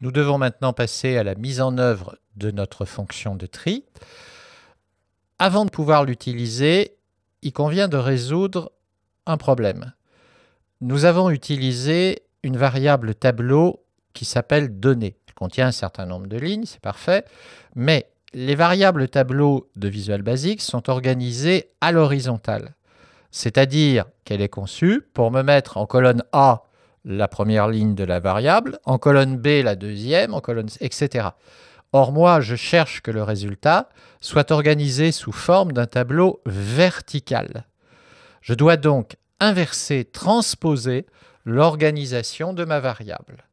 Nous devons maintenant passer à la mise en œuvre de notre fonction de tri. Avant de pouvoir l'utiliser, il convient de résoudre un problème. Nous avons utilisé une variable tableau qui s'appelle données. Elle contient un certain nombre de lignes, c'est parfait, mais les variables tableau de Visual Basic sont organisées à l'horizontale, c'est-à-dire qu'elle est conçue pour me mettre en colonne A la première ligne de la variable, en colonne B la deuxième, en colonne etc. Or moi, je cherche que le résultat soit organisé sous forme d'un tableau vertical. Je dois donc inverser, transposer l'organisation de ma variable.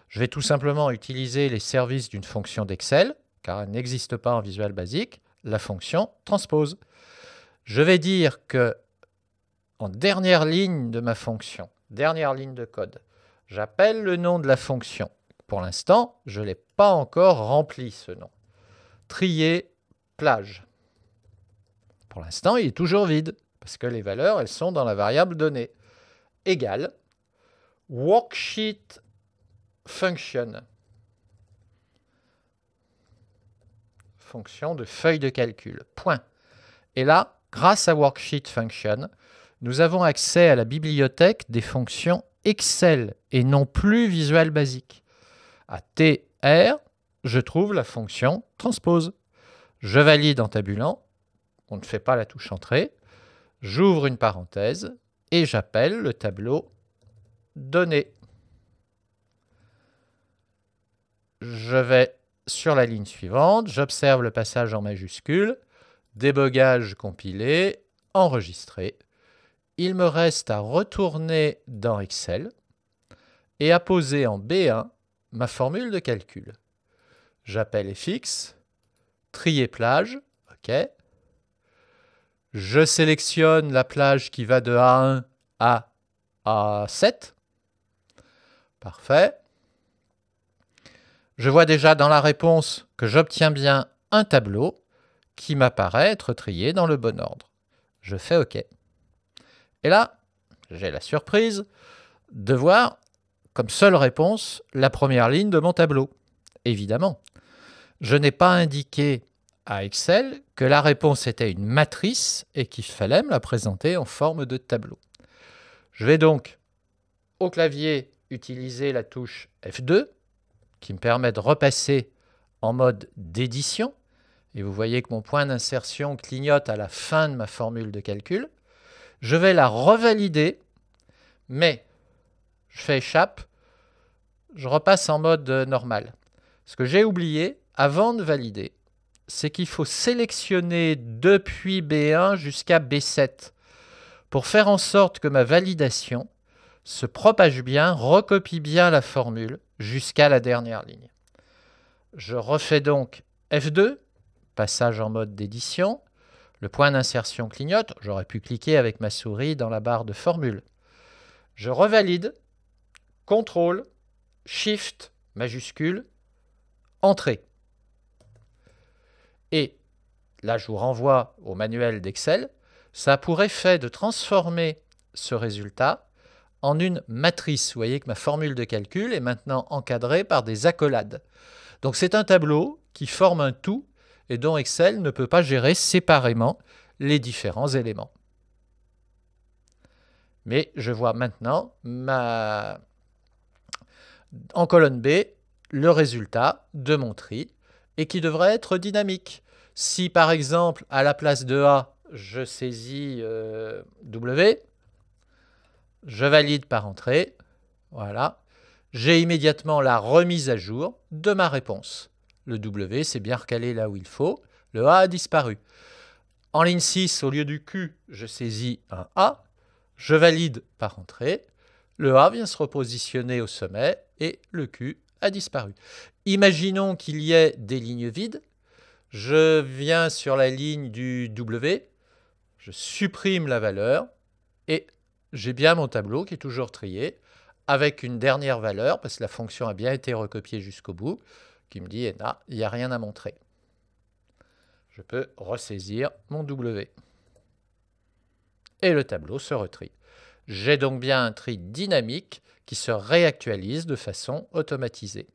Je vais tout simplement utiliser les services d'une fonction d'Excel, car elle n'existe pas en Visual Basic, la fonction transpose. Je vais dire que en dernière ligne de ma fonction, dernière ligne de code, j'appelle le nom de la fonction. Pour l'instant, je ne l'ai pas encore rempli ce nom. Trier plage. Pour l'instant, il est toujours vide, parce que les valeurs, elles sont dans la variable donnée. Égale worksheet function. Fonction de feuille de calcul. Point. Et là, grâce à worksheet function, nous avons accès à la bibliothèque des fonctions Excel et non plus Visual Basic. À TR, je trouve la fonction transpose. Je valide en tabulant, on ne fait pas la touche entrée, j'ouvre une parenthèse et j'appelle le tableau données. Je vais sur la ligne suivante, j'observe le passage en majuscule, débogage compilé, enregistré. Il me reste à retourner dans Excel et à poser en B1 ma formule de calcul. J'appelle fx, trier plage, OK. Je sélectionne la plage qui va de A1 à A7. Parfait. Je vois déjà dans la réponse que j'obtiens bien un tableau qui m'apparaît être trié dans le bon ordre. Je fais OK. Et là, j'ai la surprise de voir comme seule réponse la première ligne de mon tableau. Évidemment, je n'ai pas indiqué à Excel que la réponse était une matrice et qu'il fallait me la présenter en forme de tableau. Je vais donc au clavier utiliser la touche F2 qui me permet de repasser en mode d'édition. Et vous voyez que mon point d'insertion clignote à la fin de ma formule de calcul. Je vais la revalider, mais je fais échappe, je repasse en mode normal. Ce que j'ai oublié, avant de valider, c'est qu'il faut sélectionner depuis B1 jusqu'à B7 pour faire en sorte que ma validation se propage bien, recopie bien la formule jusqu'à la dernière ligne. Je refais donc F2, passage en mode d'édition. Le point d'insertion clignote. J'aurais pu cliquer avec ma souris dans la barre de formule. Je revalide, CTRL, SHIFT, majuscule, Entrée. Et là, je vous renvoie au manuel d'Excel. Ça a pour effet de transformer ce résultat en une matrice. Vous voyez que ma formule de calcul est maintenant encadrée par des accolades. Donc c'est un tableau qui forme un tout et dont Excel ne peut pas gérer séparément les différents éléments. Mais je vois maintenant en colonne B le résultat de mon tri et qui devrait être dynamique. Si par exemple à la place de A, je saisis W, je valide par entrée, voilà, j'ai immédiatement la remise à jour de ma réponse. Le W s'est bien recalé là où il faut, le A a disparu. En ligne 6, au lieu du Q, je saisis un A, je valide par entrée, le A vient se repositionner au sommet et le Q a disparu. Imaginons qu'il y ait des lignes vides, je viens sur la ligne du W, je supprime la valeur et j'ai bien mon tableau qui est toujours trié avec une dernière valeur, parce que la fonction a bien été recopiée jusqu'au bout, qui me dit, il n'y a rien à montrer. Je peux ressaisir mon W. Et le tableau se retrie. J'ai donc bien un tri dynamique qui se réactualise de façon automatisée.